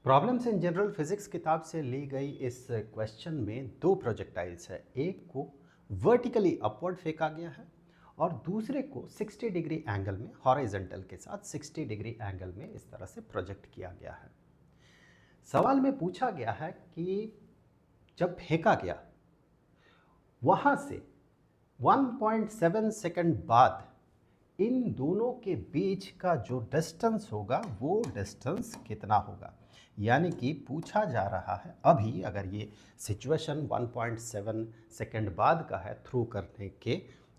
Problems in general physics किताब से ली गई इस क्वेश्चन में दो प्रोजेक्टाइल्स है। एक को वर्टिकली अपवर्ड फेंका गया है और दूसरे को 60 डिग्री एंगल में हॉरिजॉन्टल के साथ 60 डिग्री एंगल में इस तरह से प्रोजेक्ट किया गया है। सवाल में पूछा गया है कि जब फेंका गया वहाँ से 1.7 सेकंड बाद इन दोनों के बीच का जो डिस्टेंस होगा वो डिस्टेंस कितना होगा। यानी कि पूछा जा रहा है अभी अगर ये सिचुएशन 1.7 सेकंड बाद का है थ्रो करने के,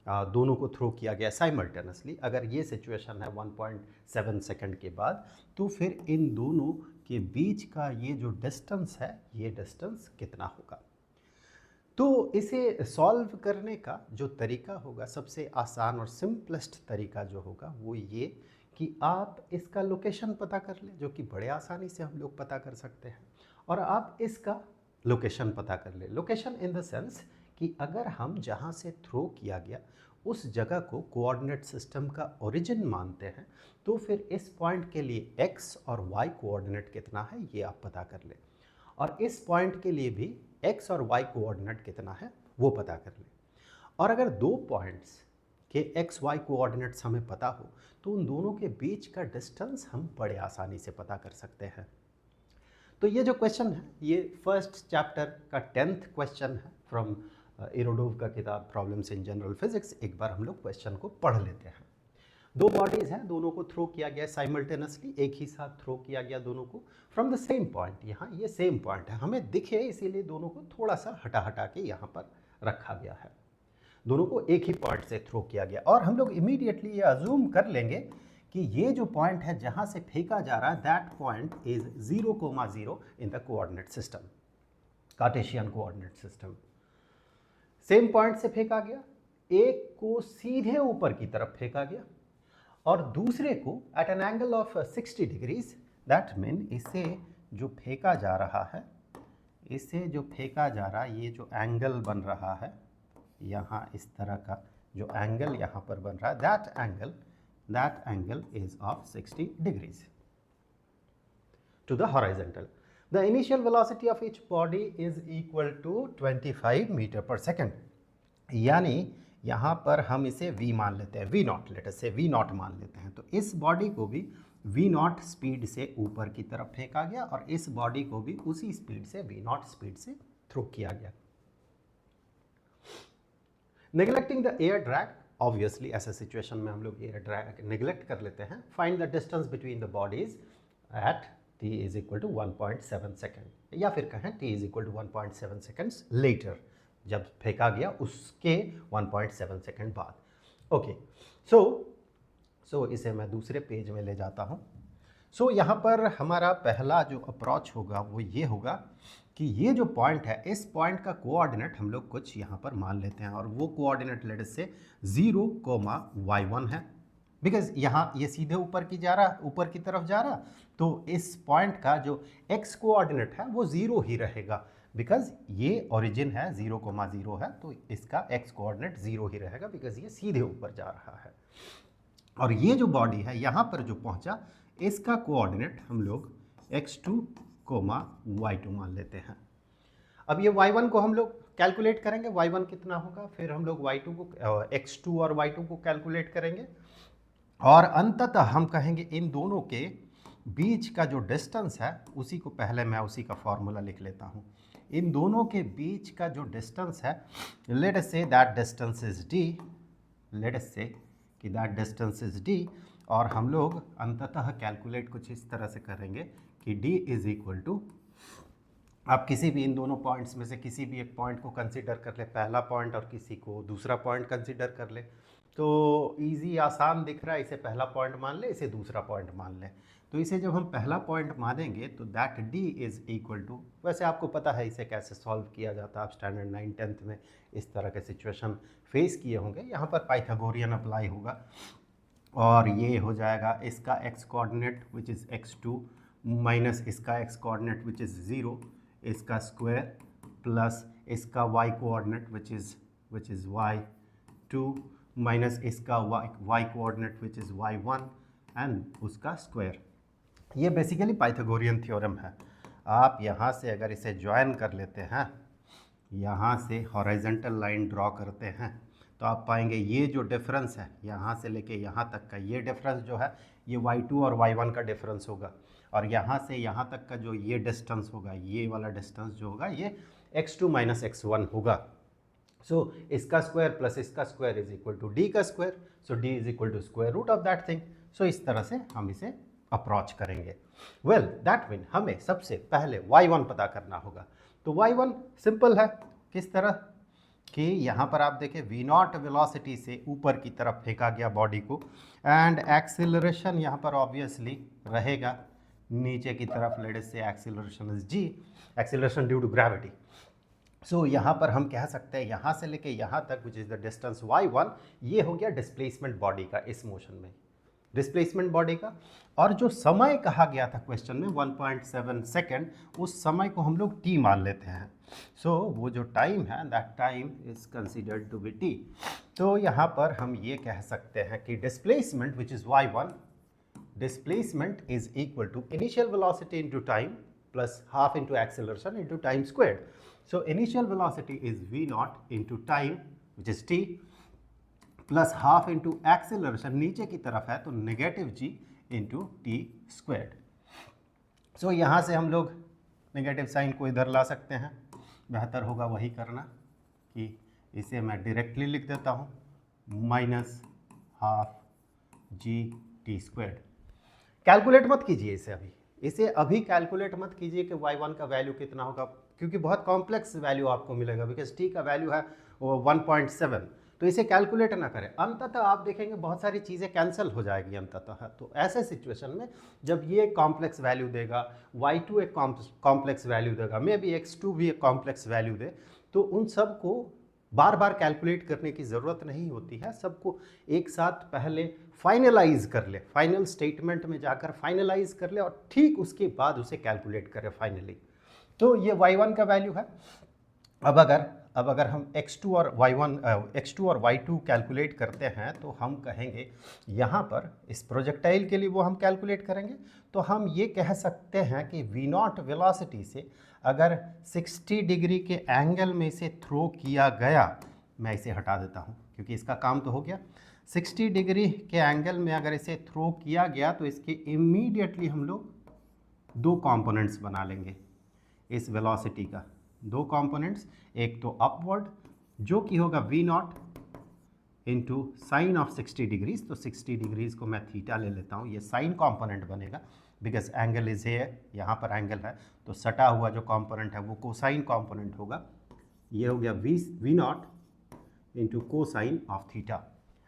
दोनों को थ्रो किया गया साइमल्टेनियसली, अगर ये सिचुएशन है 1.7 सेकंड के बाद, तो फिर इन दोनों के बीच का ये जो डिस्टेंस है ये डिस्टेंस कितना होगा। तो इसे सॉल्व करने का जो तरीका होगा, सबसे आसान और सिंपलेस्ट तरीका जो होगा वो ये कि आप इसका लोकेशन पता कर लें, जो कि बड़े आसानी से हम लोग पता कर सकते हैं, और आप इसका लोकेशन पता कर लें। लोकेशन इन द सेंस कि अगर हम जहाँ से थ्रो किया गया उस जगह को कोऑर्डिनेट सिस्टम का ओरिजिन मानते हैं, तो फिर इस पॉइंट के लिए एक्स और वाई कोऑर्डिनेट कितना है ये आप पता कर लें, और इस पॉइंट के लिए भी एक्स और वाई कोऑर्डिनेट कितना है वो पता कर लें। और अगर दो पॉइंट्स के एक्स वाई कोऑर्डिनेट्स हमें पता हो तो उन दोनों के बीच का डिस्टेंस हम बड़े आसानी से पता कर सकते हैं। तो ये जो क्वेश्चन है ये फर्स्ट चैप्टर का 10th क्वेश्चन है फ्रॉम इरोडोव का किताब प्रॉब्लम्स इन जनरल फिजिक्स। एक बार हम लोग क्वेश्चन को पढ़ लेते हैं। दो बॉडीज़ हैं, दोनों को थ्रो किया गया साइमल्टेनियसली, एक ही साथ थ्रो किया गया दोनों को फ्रॉम द सेम पॉइंट। यहाँ ये सेम पॉइंट है, हमें दिखे इसीलिए दोनों को थोड़ा सा हटा हटा के यहाँ पर रखा गया है। दोनों को एक ही पॉइंट से थ्रो किया गया और हम लोग इमीडिएटली ये अज्यूम कर लेंगे कि ये जो पॉइंट है जहाँ से फेंका जा रहा है that point is 0,0 in the coordinate system, Cartesian coordinate system. Same point से फेंका गया, एक को सीधे ऊपर की तरफ फेंका गया और दूसरे को at an angle of 60 degrees. That mean इसे जो फेंका जा रहा है, इसे जो फेंका जा रहा है, ये जो एंगल बन रहा है यहाँ इस तरह का जो एंगल यहाँ पर बन रहा है, that angle is of 60 degrees to the horizontal. The initial velocity of each body is equal to 25 metre पर सेकेंड। यानी यहाँ पर हम इसे v मान लेते हैं, v नॉट, लेट अस से v नॉट मान लेते हैं। तो इस बॉडी को भी v नॉट स्पीड से ऊपर की तरफ फेंका गया और इस बॉडी को भी उसी स्पीड से v नॉट स्पीड से थ्रो किया गया। Neglecting the air drag, obviously ऐसे सिचुएशन में हम लोग एयर ड्रैग नेग्लेक्ट कर लेते हैं। Find the distance between the bodies at t is equal to 1.7 second, या फिर कहें t is equal to 1.7 seconds later, जब फेंका गया उसके 1.7 सेकेंड बाद। ओके, सो इसे मैं दूसरे पेज में ले जाता हूँ। सो यहाँ पर हमारा पहला जो अप्रोच होगा वो ये होगा कि ये जो पॉइंट है इस पॉइंट का कोऑर्डिनेट हम लोग कुछ यहाँ पर मान लेते हैं और वो कोऑर्डिनेट लेट से 0,y1 है, बिकॉज यहाँ ये सीधे ऊपर की तरफ जा रहा, तो इस पॉइंट का जो x कोऑर्डिनेट है वो 0 ही रहेगा, बिकॉज ये ओरिजिन है 0,0 है, तो इसका x कोऑर्डिनेट 0 ही रहेगा बिकॉज ये सीधे ऊपर जा रहा है। और ये जो बॉडी है यहाँ पर जो पहुँचा इसका कोऑर्डिनेट हम लोग x2, y2 मान लेते हैं। अब ये y1 को हम लोग कैलकुलेट करेंगे, y1 कितना होगा, फिर हम लोग y2 को x2 और y2 को कैलकुलेट करेंगे और अंततः हम कहेंगे इन दोनों के बीच का जो डिस्टेंस है उसी को पहले मैं उसी का फॉर्मूला लिख लेता हूँ। इन दोनों के बीच का जो डिस्टेंस है, let us say that distance is d, let us से कि दैट डिस्टेंस इज d, और हम लोग अंततः कैलकुलेट कुछ इस तरह से करेंगे कि d इज इक्वल टू, आप किसी भी इन दोनों पॉइंट्स में से किसी भी एक पॉइंट को कंसीडर कर ले, पहला पॉइंट, और किसी को दूसरा पॉइंट कंसीडर कर ले, तो इजी आसान दिख रहा है, इसे पहला पॉइंट मान ले, इसे दूसरा पॉइंट मान ले। तो इसे जब हम पहला पॉइंट मानेंगे तो that d is equal to, वैसे आपको पता है इसे कैसे सॉल्व किया जाता है, आप स्टैंडर्ड 9 10th में इस तरह के सिचुएशन फेस किए होंगे। यहाँ पर पाइथागोरियन अप्लाई होगा और ये हो जाएगा इसका x coordinate which is x2 minus इसका x कोऑर्डिनेट विच इज़ 0, इसका स्क्वायर प्लस इसका y coordinate which is y2 minus इसका y coordinate which is y1 and उसका स्क्वायर। ये बेसिकली पाइथागोरियन थ्योरम है। आप यहाँ से अगर इसे ज्वाइन कर लेते हैं, यहाँ से हॉरिजॉन्टल लाइन ड्रॉ करते हैं, तो आप पाएंगे ये जो डिफरेंस है यहाँ से लेके यहाँ तक का, ये डिफरेंस जो है ये y2 और y1 का डिफरेंस होगा, और यहाँ से यहाँ तक का जो ये डिस्टेंस होगा, ये वाला डिस्टेंस जो होगा ये x2 माइनस x1 होगा। सो इसका स्क्वायर प्लस इसका square is equal to d का square, so d is equal to square root of that thing. So इस तरह से हम इसे अप्रोच करेंगे। वेल दैट मीन हमें सबसे पहले y1 पता करना होगा। तो y1 सिंपल है, किस तरह कि यहाँ पर आप देखें v0 वेलोसिटी से ऊपर की तरफ फेंका गया बॉडी को, एंड एक्सेलरेशन यहाँ पर ऑब्वियसली रहेगा नीचे की तरफ, let say acceleration is g, acceleration due to gravity. So यहाँ पर हम कह सकते हैं यहाँ से लेके यहाँ तक which is the distance y1, ये हो गया डिस्प्लेसमेंट बॉडी का इस मोशन में, डिस्प्लेसमेंट बॉडी का। और जो समय कहा गया था क्वेश्चन में 1.7 सेकेंड, उस समय को हम लोग t मान लेते हैं। सो वो जो टाइम है that time is considered to be t। तो यहाँ पर हम ये कह सकते हैं कि displacement which is y1, displacement is equal to initial velocity into time plus half into acceleration into time squared. So initial velocity is v0 into time which is t plus half into acceleration नीचे की तरफ है तो negative g into T squared. So यहाँ से हम लोग negative sign को इधर ला सकते हैं, बेहतर होगा वही करना कि इसे मैं डायरेक्टली लिख देता हूँ minus half G T squared. Calculate मत कीजिए इसे अभी कैलकुलेट मत कीजिए कि y1 का वैल्यू कितना होगा, क्योंकि बहुत कॉम्प्लेक्स वैल्यू आपको मिलेगा, बिकॉज t का वैल्यू है वो 1.7, तो इसे कैलकुलेट ना करें। अंततः आप देखेंगे बहुत सारी चीज़ें कैंसिल हो जाएगी अंततः। तो ऐसे सिचुएशन में जब ये कॉम्प्लेक्स वैल्यू देगा, y2 एक कॉम्प्लेक्स वैल्यू देगा, मे बी x2 भी एक कॉम्प्लेक्स वैल्यू दे, तो उन सब को बार बार कैलकुलेट करने की ज़रूरत नहीं होती है। सबको एक साथ पहले फाइनलाइज कर ले, फाइनल स्टेटमेंट में जाकर फाइनलाइज कर ले और ठीक उसके बाद उसे कैलकुलेट करें फाइनली। तो ये y1 का वैल्यू है। अब अगर हम x2 और y2 कैलकुलेट करते हैं तो हम कहेंगे यहाँ पर इस प्रोजेक्टाइल के लिए वो हम कैलकुलेट करेंगे, तो हम ये कह सकते हैं कि v0 वेलोसिटी से अगर 60 डिग्री के एंगल में इसे थ्रो किया गया, मैं इसे हटा देता हूँ क्योंकि इसका काम तो हो गया। 60 डिग्री के एंगल में अगर इसे थ्रो किया गया तो इसके इमीडिएटली हम लोग दो कंपोनेंट्स बना लेंगे इस वेलोसिटी का, दो कंपोनेंट्स, एक तो अपवर्ड जो कि होगा v0 into sine of 60 degrees, तो 60 डिग्रीज को मैं थीटा ले लेता हूँ, ये साइन कंपोनेंट बनेगा बिकॉज एंगल इज हेयर, यहाँ पर एंगल है तो सटा हुआ जो कंपोनेंट है वो कोसाइन कंपोनेंट होगा। ये हो गया v0 into cosine of theta,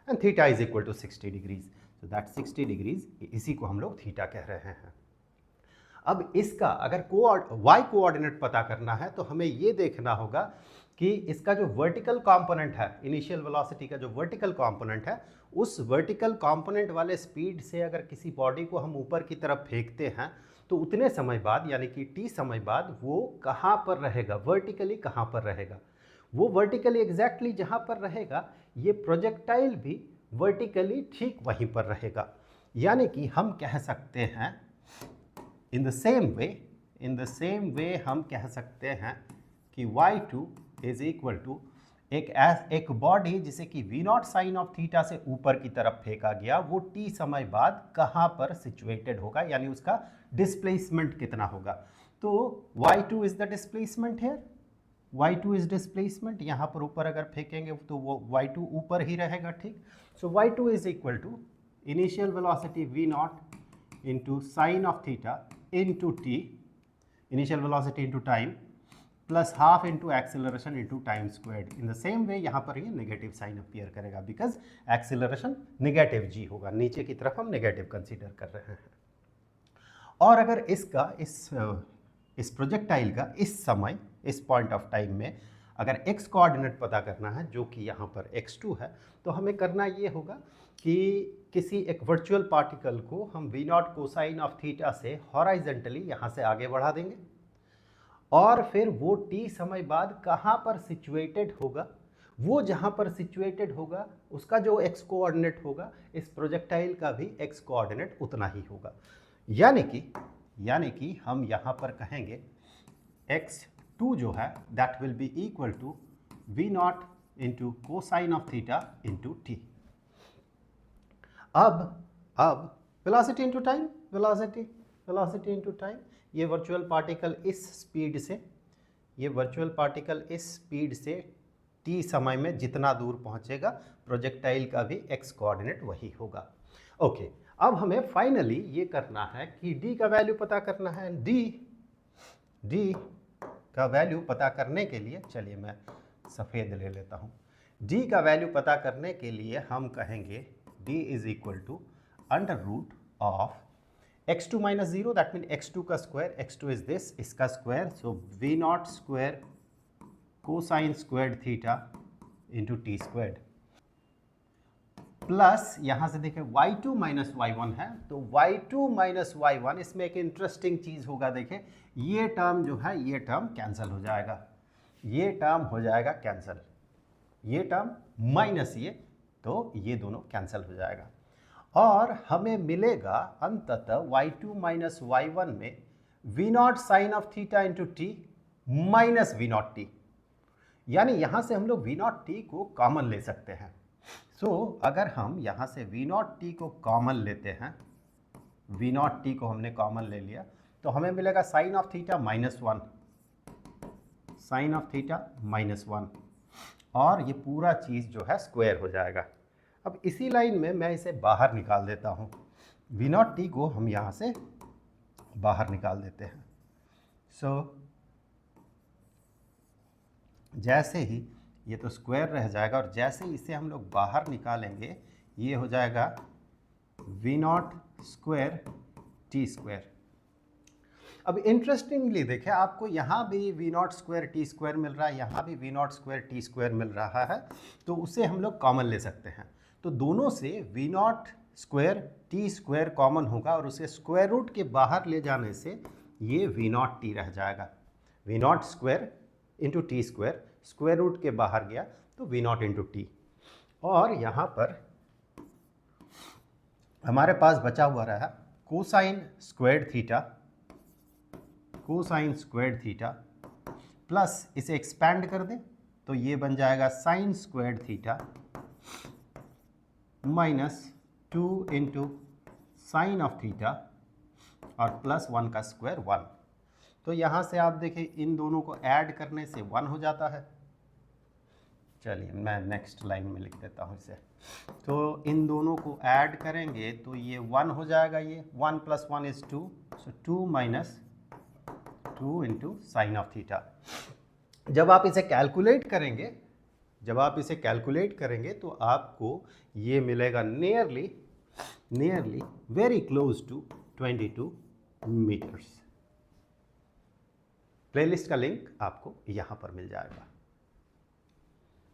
and theta is equal to 60 degrees, so that 60 degrees, इसी को हम लोग थीटा कह रहे हैं। अब इसका अगर y कोऑर्डिनेट पता करना है तो हमें ये देखना होगा कि इसका जो वर्टिकल कंपोनेंट है, इनिशियल वेलोसिटी का जो वर्टिकल कंपोनेंट है, उस वर्टिकल कंपोनेंट वाले स्पीड से अगर किसी बॉडी को हम ऊपर की तरफ फेंकते हैं तो उतने समय बाद यानी कि t समय बाद वो कहाँ पर रहेगा, वर्टिकली कहाँ पर रहेगा, वो वर्टिकली एग्जैक्टली जहाँ पर रहेगा ये प्रोजेक्टाइल भी वर्टिकली ठीक वहीं पर रहेगा। यानी कि हम कह सकते हैं इन द सेम वे हम कह सकते हैं कि y2 इज इक्वल टू एक बॉडी जिसे कि v0 साइन ऑफ थीटा से ऊपर की तरफ फेंका गया, वो t समय बाद कहाँ पर सिचुएटेड होगा, यानी उसका डिस्प्लेसमेंट कितना होगा। तो y2 is the displacement here, y2 is displacement, यहाँ पर ऊपर अगर फेंकेंगे तो वो y2 ऊपर ही रहेगा, ठीक। So y2 is equal to initial velocity v0 into sine of theta into t, initial velocity into time plus half into acceleration into time squared. In the same way यहाँ पर ये नेगेटिव साइन अपीयर करेगा because acceleration negative g होगा, नीचे की तरफ हम negative consider कर रहे हैं। और अगर इसका इस प्रोजेक्टाइल का इस समय इस पॉइंट ऑफ टाइम में अगर x कोऑर्डिनेट पता करना है जो कि यहाँ पर x2 है, तो हमें करना ये होगा कि किसी एक वर्चुअल पार्टिकल को हम v0 कोसाइन ऑफ थीटा से हॉराइजेंटली यहाँ से आगे बढ़ा देंगे और फिर वो t समय बाद कहाँ पर सिचुएटेड होगा, वो जहाँ पर सिचुएटेड होगा उसका जो x कोऑर्डिनेट होगा इस प्रोजेक्टाइल का भी x कोऑर्डिनेट उतना ही होगा। यानी कि हम यहाँ पर कहेंगे x2 जो है that will be equal to v naught into cosine of theta into T. अब velocity into time, velocity into time, ये वर्चुअल पार्टिकल इस स्पीड से t समय में जितना दूर पहुंचेगा प्रोजेक्टाइल का भी x कोऑर्डिनेट वही होगा। ओके, अब हमें फाइनली ये करना है कि d का वैल्यू पता करना है। d का वैल्यू पता करने के लिए चलिए मैं सफ़ेद ले लेता हूँ। d का वैल्यू पता करने के लिए हम कहेंगे d is equal to under root of x2 minus 0, that mean x2 का स्क्वायर, x2 इज दिस, इसका square, so v naught square cosine squared theta into T squared, plus यहाँ से देखें y2 माइनस y1 है, तो y2 minus y1, इसमें एक interesting चीज़ होगा, देखें ये टर्म जो है ये टर्म कैंसिल हो जाएगा, ये टर्म हो जाएगा कैंसिल, ये टर्म माइनस ये, तो ये दोनों कैंसिल हो जाएगा और हमें मिलेगा अंततः y2 माइनस y1 में v naught sine of theta into T minus v naught T, यानी यहाँ से हम लोग v नॉट टी को कॉमन ले सकते हैं। सो अगर हम यहाँ से v नॉट टी को कॉमन लेते हैं, v नॉट टी को हमने कॉमन ले लिया, तो हमें मिलेगा sine of theta minus 1, sine of theta minus 1, और ये पूरा चीज़ जो है स्क्वायर हो जाएगा। अब इसी लाइन में मैं इसे बाहर निकाल देता हूँ, v नॉट टी को हम यहाँ से बाहर निकाल देते हैं। सो जैसे ही ये तो स्क्वायर रह जाएगा और जैसे ही इसे हम लोग बाहर निकालेंगे ये हो जाएगा v naught square T square. अब इंटरेस्टिंगली देखें, आपको यहाँ भी v naught square T square मिल रहा है, यहाँ भी v naught square T square मिल रहा है, तो उसे हम लोग कॉमन ले सकते हैं। तो दोनों से v naught square T square common होगा और उसे स्क्वायर रूट के बाहर ले जाने से ये v नॉट टी रह जाएगा, v naught square into T square, square root के बाहर गया तो v नॉट इंटू टी, और यहाँ पर हमारे पास बचा हुआ रहा cosine squared theta, cosine squared theta, plus इसे एक्सपैंड कर दें तो ये बन जाएगा sine squared theta minus 2 into sine of theta और प्लस 1 का स्क्वायर 1। तो यहाँ से आप देखें इन दोनों को ऐड करने से 1 हो जाता है। चलिए मैं नेक्स्ट लाइन में लिख देता हूँ इसे, तो इन दोनों को ऐड करेंगे तो ये 1 हो जाएगा, ये 1 plus 1 is 2, so 2 minus 2 into sine of theta. जब आप इसे कैलकुलेट करेंगे तो आपको ये मिलेगा nearly very close to 22 meters. Playlist का लिंक आपको यहाँ पर मिल जाएगा।